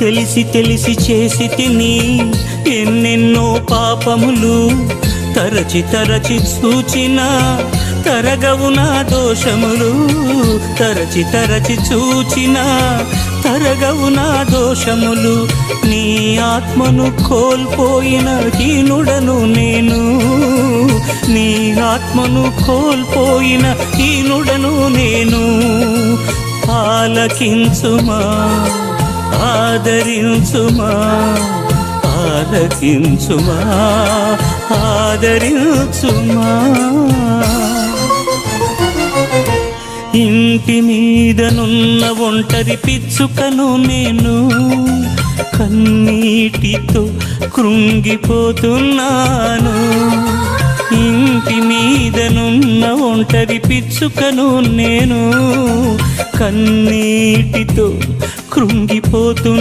తెలిసి తెలిసి చేసి తిని ఎన్నెన్నో పాపములు, తరచి తరచి చూచిన తరగవు నా దోషములు, తరచి తరచి చూచిన తరగవు నా దోషములు. నీ ఆత్మను కోల్పోయిన హీనుడను నేను, నీ ఆత్మను కోల్పోయిన హీనుడను నేను. ఆలకించుమా, ఆదరించుమా, ఆలకించుమా, ఆదరించుమా. ఇంటి మీదనున్న ఒంటరి పిచ్చుకను నేను, కన్నీటితో కృంగిపోతున్నాను. ఇంటి మీదనున్న ఒంటరి పిచ్చుకను నేను, కన్నీటితో కృంగిపోతున్నాను.